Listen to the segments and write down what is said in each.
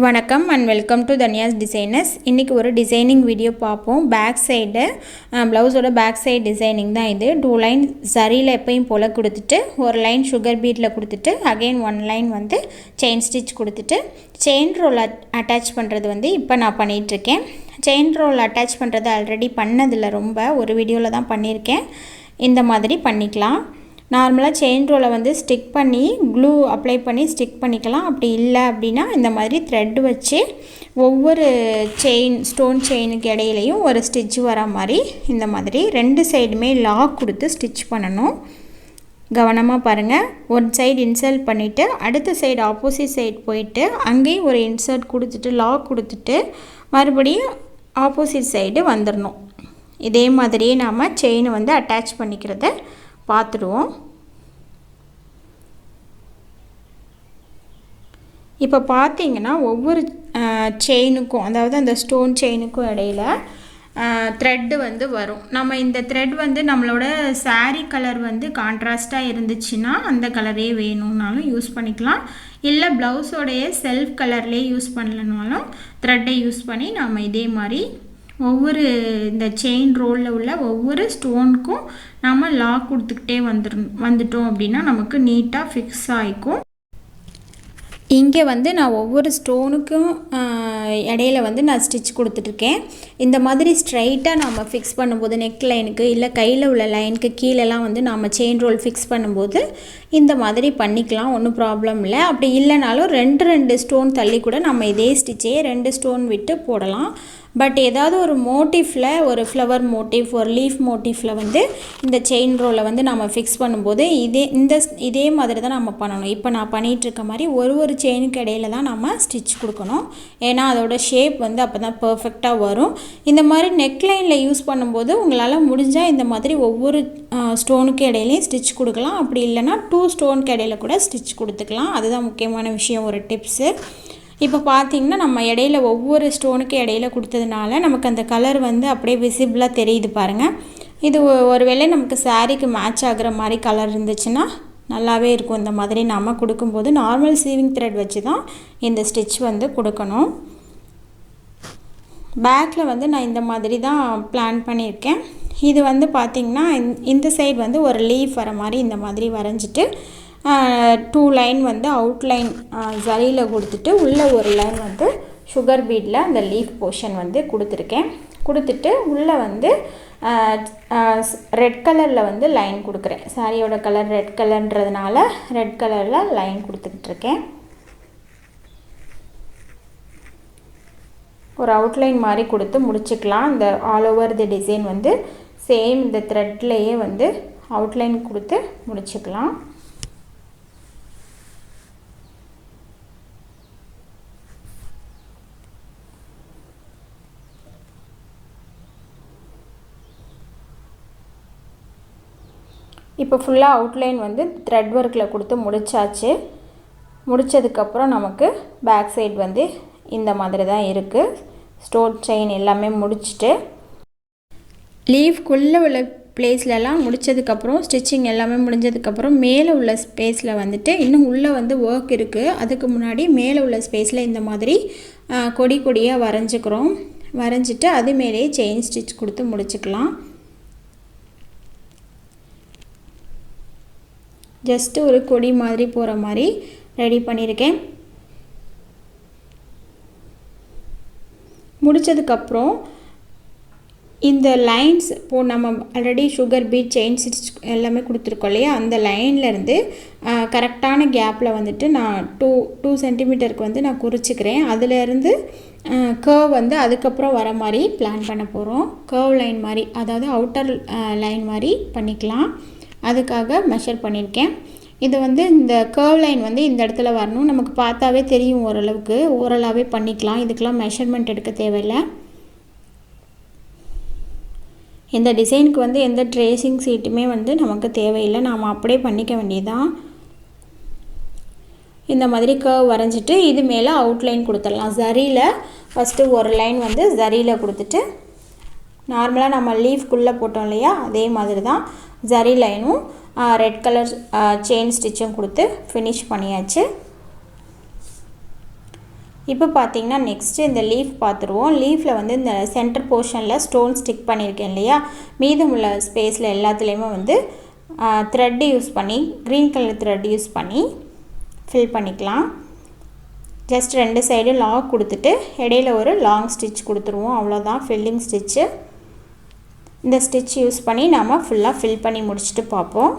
வணக்கம் and welcome to தன்யாஸ் designers. இன்றைக்கி ஒரு டிசைனிங் வீடியோ பார்ப்போம். பேக் சைடு ப்ளவுஸோட பேக் சைடு டிசைனிங் தான் இது. 2 லைன் சரியில் எப்பயும் போல் கொடுத்துட்டு ஒரு லைன் சுகர் பீட்டில் கொடுத்துட்டு அகெயின் 1 லைன் வந்து செயின் ஸ்டிச் கொடுத்துட்டு செயின் ரோல் அட்டாச் பண்ணுறது வந்து இப்போ நான் பண்ணிகிட்ருக்கேன். செயின் ரோல் அட்டாச் பண்ணுறது ஆல்ரெடி பண்ணதில்லை, ரொம்ப ஒரு வீடியோவில் தான் பண்ணியிருக்கேன். இந்த மாதிரி பண்ணிக்கலாம். நார்மலாக செயின் ரோலை வந்து ஸ்டிக் பண்ணி க்ளூ அப்ளை பண்ணி ஸ்டிக் பண்ணிக்கலாம். அப்படி இல்லை அப்படின்னா இந்த மாதிரி த்ரெட் வச்சு ஒவ்வொரு ஸ்டோன் செயினுக்கு இடையிலையும் ஒரு ஸ்டிச் வர மாதிரி இந்த மாதிரி 2 சைடுமே லாக் கொடுத்து ஸ்டிச் பண்ணணும். கவனமாக பாருங்கள். ஒரு சைடு இன்சர்ட் பண்ணிவிட்டு அடுத்த சைடு ஆப்போசிட் சைடு போயிட்டு அங்கேயும் ஒரு இன்சர்ட் கொடுத்துட்டு லாக் கொடுத்துட்டு மறுபடியும் ஆப்போசிட் சைடு வந்துடணும். இதே மாதிரியே நாம் செயினை வந்து அட்டாச் பண்ணிக்கிறத பார்த்துடுவோம். இப்போ பார்த்தீங்கன்னா ஒவ்வொரு செயினுக்கும், அதாவது அந்த ஸ்டோன் செயினுக்கும் இடையில் த்ரெட்டு வந்து வரும். நம்ம இந்த த்ரெட் வந்து நம்மளோட சாரீ கலர் வந்து கான்ட்ராஸ்ட்டாக இருந்துச்சுன்னா அந்த கலரே வேணும்னாலும் யூஸ் பண்ணிக்கலாம். இல்லை ப்ளவுஸோடைய செல்ஃப் கலர்லேயே யூஸ் பண்ணலனாலும் த்ரெட்டை யூஸ் பண்ணி நம்ம இதே மாதிரி ஒவ்வொரு இந்த செயின் ரோலில் உள்ள ஒவ்வொரு ஸ்டோனுக்கும் நம்ம லாக் கொடுத்துக்கிட்டே வந்துட்டோம் அப்படின்னா நமக்கு நீட்டாக ஃபிக்ஸ் ஆகிக்கும். இங்கே வந்து நான் ஒவ்வொரு ஸ்டோனுக்கும் இடையில வந்து நான் ஸ்டிச் கொடுத்துட்ருக்கேன். இந்த மாதிரி ஸ்ட்ரைட்டாக நம்ம ஃபிக்ஸ் பண்ணும்போது நெக் லைனுக்கு இல்லை கையில் உள்ள லைனுக்கு கீழெல்லாம் வந்து நம்ம செயின் ரோல் ஃபிக்ஸ் பண்ணும்போது இந்த மாதிரி பண்ணிக்கலாம், ஒன்றும் ப்ராப்ளம் இல்லை. அப்படி இல்லைனாலும் 2 ஸ்டோன் தள்ளி கூட நம்ம இதே ஸ்டிச்சையே 2 ஸ்டோன் விட்டு போடலாம். பட் ஏதாவது ஒரு மோட்டிஃபில், ஒரு ஃப்ளவர் மோட்டிஃப், ஒரு லீஃப் மோட்டிஃபில் வந்து இந்த செயின் ரோலை வந்து நம்ம ஃபிக்ஸ் பண்ணும்போது இதே மாதிரி தான் நம்ம பண்ணணும். இப்போ நான் பண்ணிகிட்ருக்க மாதிரி ஒரு செயினுக்கு இடையில தான் நம்ம ஸ்டிச் கொடுக்கணும். ஏன்னா அதோட ஷேப் வந்து அப்போ தான் பர்ஃபெக்டாக வரும். இந்த மாதிரி நெக் லைனில் யூஸ் பண்ணும்போது உங்களால் முடிஞ்சால் இந்த மாதிரி ஒவ்வொரு ஸ்டோனுக்கு இடையிலையும் ஸ்டிச் கொடுக்கலாம். அப்படி இல்லைனா 2 ஸ்டோனுக்கு இடையில கூட ஸ்டிச் கொடுத்துக்கலாம். அதுதான் முக்கியமான விஷயம், ஒரு டிப்ஸு. இப்போ பார்த்திங்கன்னா நம்ம இடையில ஒவ்வொரு ஸ்டோனுக்கு இடையில கொடுத்ததுனால நமக்கு அந்த கலர் வந்து அப்படியே விசிபிளாக தெரியுது பாருங்கள். இது ஒருவேளை நமக்கு சாரீக்கு மேட்ச் ஆகிற மாதிரி கலர் இருந்துச்சுன்னா நல்லாவே இருக்கும். இந்த மாதிரி நம்ம கொடுக்கும்போது நார்மல் சீவிங் த்ரெட் வச்சு தான் இந்த ஸ்டிச் வந்து கொடுக்கணும். பேக்கில் வந்து நான் இந்த மாதிரி தான் பிளான் பண்ணியிருக்கேன். இது வந்து பார்த்திங்கன்னா இந்த சைடு வந்து ஒரு லீஃப் வர மாதிரி இந்த மாதிரி வரைஞ்சிட்டு 2 லைன் வந்து அவுட்லைன் ஜரியில் கொடுத்துட்டு உள்ளே ஒரு லைன் வந்து சுகர் பீடில் அந்த லீஃப் போர்ஷன் வந்து கொடுத்துருக்கேன். கொடுத்துட்டு உள்ளே வந்து ரெட் கலரில் வந்து லைன் கொடுக்குறேன். சாரியோட கலர் ரெட் கலர்ன்றதுனால ரெட் கலரில் லைன் கொடுத்துக்கிட்டுருக்கேன். ஒரு அவுட்லைன் மாதிரி கொடுத்து முடிச்சுக்கலாம். இந்த ஆல் ஓவர் தி டிசைன் வந்து சேம் இந்த த்ரெட்லேயே வந்து அவுட்லைன் கொடுத்து முடிச்சுக்கலாம். இப்போ ஃபுல்லாக அவுட்லைன் வந்து த்ரெட் ஒர்க்கில் கொடுத்து முடித்தாச்சு. முடித்ததுக்கப்புறம் நமக்கு பேக் சைடு வந்து இந்த மாதிரி தான் இருக்குது. ஸ்டோன் செயின் எல்லாமே முடிச்சுட்டு லீஃப்குள்ளே உள்ள பிளேஸ்லலாம் முடித்ததுக்கப்புறம் ஸ்டிச்சிங் எல்லாமே முடிஞ்சதுக்கப்புறம் மேலே உள்ள ஸ்பேஸில் வந்துட்டு இன்னும் உள்ளே வந்து ஒர்க் இருக்குது. அதுக்கு முன்னாடி மேலே உள்ள ஸ்பேஸில் இந்த மாதிரி கொடியாக வரைஞ்சிக்கிறோம். வரைஞ்சிட்டு அது மேலேயே செயின் ஸ்டிச் கொடுத்து முடிச்சுக்கலாம். ஜஸ்ட்டு ஒரு கொடி மாதிரி போகிற மாதிரி ரெடி பண்ணியிருக்கேன். முடித்ததுக்கப்புறம் இந்த லைன்ஸ் நம்ம already sugar beat chain stitch எல்லாமே கொடுத்துருக்கோம் இல்லையா, அந்த லைன்லேருந்து கரெக்டான கேப்பில் வந்துட்டு நான் 2 சென்டிமீட்டருக்கு வந்து நான் குறிச்சிக்கிறேன். அதிலேருந்து கர்வ் வந்து அதுக்கப்புறம் வர மாதிரி பிளான் பண்ண போகிறோம். கர்வ் லைன் மாதிரி, அதாவது அவுட்டர் லைன் மாதிரி பண்ணிக்கலாம். அதுக்காக மெஷர் பண்ணியிருக்கேன். இது வந்து இந்த கர்வ் லைன் வந்து இந்த இடத்துல வரணும். நமக்கு பார்த்தாவே தெரியும், ஓரளவே பண்ணிக்கலாம். இதுக்கெலாம் மெஷர்மெண்ட் எடுக்க தேவையில்லை. இந்த டிசைனுக்கு வந்து எந்த ட்ரேசிங் சீட்டுமே வந்து நமக்கு தேவையில்லை, நாம் அப்படியே பண்ணிக்க வேண்டியதுதான். இந்த மாதிரி கர்வ் வரைஞ்சிட்டு இது மேலே அவுட்லைன் கொடுத்துடலாம். ஜரியில் ஃபஸ்ட்டு ஒரு லைன் வந்து ஜரியில் கொடுத்துட்டு நார்மலாக நம்ம லீஃப்குள்ளே போட்டோம் இல்லையா, அதே மாதிரி தான் ஜரி லைனும் ரெட் கலர் செயின் ஸ்டிச்சும் கொடுத்து ஃபினிஷ் பண்ணியாச்சு. இப்போ பார்த்தீங்கன்னா நெக்ஸ்ட்டு இந்த லீஃப் பார்த்துருவோம். லீஃபில் வந்து இந்த சென்டர் போர்ஷனில் ஸ்டோன் ஸ்டிக் பண்ணியிருக்கேன் இல்லையா, மீதமுள்ள ஸ்பேஸில் எல்லாத்துலேயுமே வந்து த்ரெட்டு யூஸ் பண்ணி, க்ரீன் கலர் த்ரெட் யூஸ் பண்ணி ஃபில் பண்ணிக்கலாம். ஜஸ்ட் 2 சைடும் லாக் கொடுத்துட்டு இடையில ஒரு லாங் ஸ்டிச் கொடுத்துருவோம். அவ்வளோதான் ஃபில்லிங் ஸ்டிச்சு. இந்த ஸ்டிச் யூஸ் பண்ணி நம்ம ஃபுல்லாக ஃபில் பண்ணி முடிச்சுட்டு பார்ப்போம்.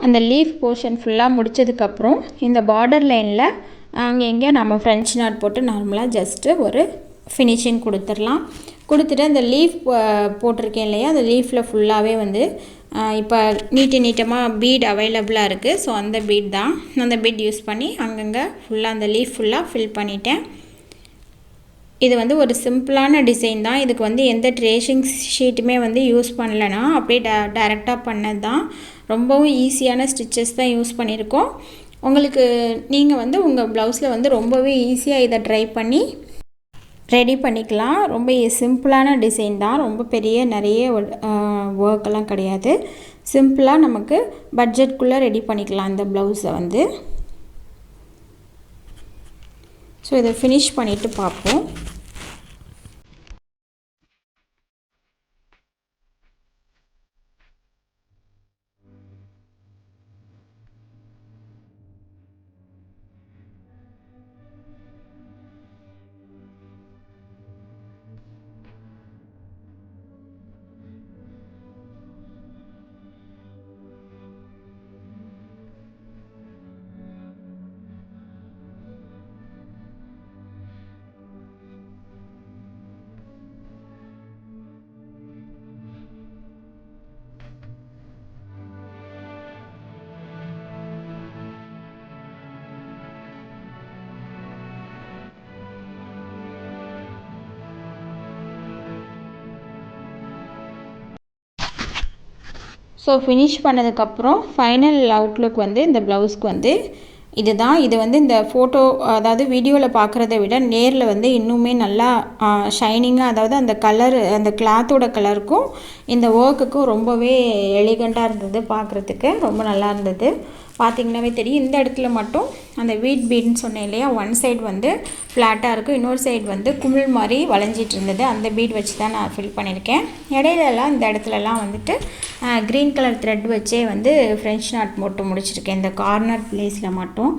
அந்த லீஃப் போர்ஷன் ஃபுல்லாக முடித்ததுக்கப்புறம் இந்த பார்டர் லைனில் அங்கே எங்கே நம்ம ஃப்ரெஞ்ச் நாட் போட்டு நார்மலாக ஜஸ்ட்டு ஒரு ஃபினிஷிங் கொடுத்துடலாம். கொடுத்துட்டு அந்த லீஃப் போட்டிருக்கேன் இல்லையா, அந்த லீஃபில் ஃபுல்லாகவே வந்து இப்போ நீட்டமாக பீட் அவைலபிளாக இருக்குது. ஸோ அந்த பீட் தான், அந்த பீட் யூஸ் பண்ணி அங்கங்கே ஃபுல்லாக அந்த லீஃப் ஃபுல்லாக ஃபில் பண்ணிட்டேன். இது வந்து ஒரு சிம்பிளான டிசைன் தான். இதுக்கு வந்து எந்த ட்ரேசிங் ஷீட்டுமே வந்து யூஸ் பண்ணலைன்னா அப்படியே டைரெக்டாக பண்ணது தான். ரொம்பவும் ஈஸியான ஸ்டிச்சஸ் தான் யூஸ் பண்ணியிருக்கோம். உங்களுக்கு நீங்கள் வந்து உங்கள் ப்ளவுஸில் வந்து ரொம்பவே ஈஸியாக இதை ட்ரை பண்ணி ரெடி பண்ணிக்கலாம். ரொம்ப சிம்பிளான டிசைன் தான், ரொம்ப பெரிய நிறைய ஒர்க்கெல்லாம் கிடையாது. சிம்பிளாக நமக்கு பட்ஜெட்குள்ளே ரெடி பண்ணிக்கலாம் இந்த ப்ளவுஸை வந்து. ஸோ இதை ஃபினிஷ் பண்ணிவிட்டு பார்ப்போம். ஸோ ஃபினிஷ் பண்ணதுக்கப்புறம் ஃபைனல் அவுட்லுக் வந்து இந்த ப்ளவுஸ்க்கு வந்து இதுதான். இது வந்து இந்த ஃபோட்டோ, அதாவது வீடியோவில் பார்க்குறத விட நேரில் வந்து இன்னுமே நல்லா ஷைனிங்காக, அதாவது அந்த கலர், அந்த கிளாத்தோட கலருக்கும் இந்த ஒர்க்குக்கும் ரொம்பவே எலிகண்ட்டாக இருந்தது. பார்க்குறதுக்கு ரொம்ப நல்லா இருந்தது. பார்த்திங்கனாவே தெரியும், இந்த இடத்துல மட்டும் அந்த வீட் பீட்னு சொன்னேன் இல்லையா, ஒன் சைடு வந்து ஃப்ளாட்டாக இருக்கும், இன்னொரு சைடு வந்து குமிழ் மாதிரி வளைஞ்சிட்டு இருந்தது. அந்த பீட் வச்சு தான் நான் ஃபில் பண்ணியிருக்கேன். இடையிலலாம் இந்த இடத்துலலாம் வந்துட்டு க்ரீன் கலர் த்ரெட் வச்சே வந்து ஃப்ரெஞ்ச் நாட் போட்டு முடிச்சிருக்கேன் இந்த கார்னர் பிளேஸில் மட்டும்.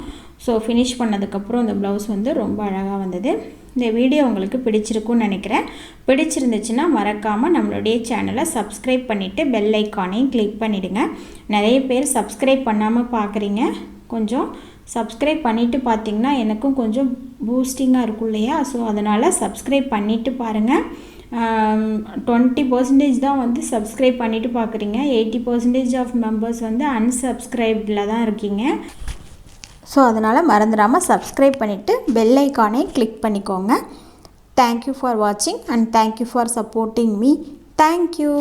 ஸோ ஃபினிஷ் பண்ணதுக்கப்புறம் இந்த ப்ளவுஸ் வந்து ரொம்ப அழகாக வந்தது. இந்த வீடியோ உங்களுக்கு பிடிச்சிருக்குன்னு நினைக்கிறேன். பிடிச்சிருந்துச்சுன்னா மறக்காமல் நம்மளுடைய சேனலை சப்ஸ்கிரைப் பண்ணிவிட்டு பெல் ஐக்கானையும் கிளிக் பண்ணிவிடுங்க. நிறைய பேர் சப்ஸ்கிரைப் பண்ணாமல் பார்க்குறீங்க. கொஞ்சம் சப்ஸ்கிரைப் பண்ணிவிட்டு பார்த்திங்கன்னா எனக்கும் கொஞ்சம் பூஸ்டிங்காக இருக்கும் இல்லையா. ஸோ அதனால் சப்ஸ்கிரைப் பண்ணிவிட்டு பாருங்கள். 20% தான் வந்து சப்ஸ்கிரைப் பண்ணிவிட்டு பார்க்குறீங்க. 80% ஆஃப் மெம்பர்ஸ் வந்து அன்சப்ஸ்கிரைப்டில் தான் இருக்கீங்க. ஸோ அதனால் மறந்துடாமல் சப்ஸ்கிரைப் பண்ணிவிட்டு பெல் ஐக்கானை கிளிக் பண்ணிக்கோங்க. தேங்க்யூ ஃபார் வாட்சிங் and thank you for supporting me. Thank you.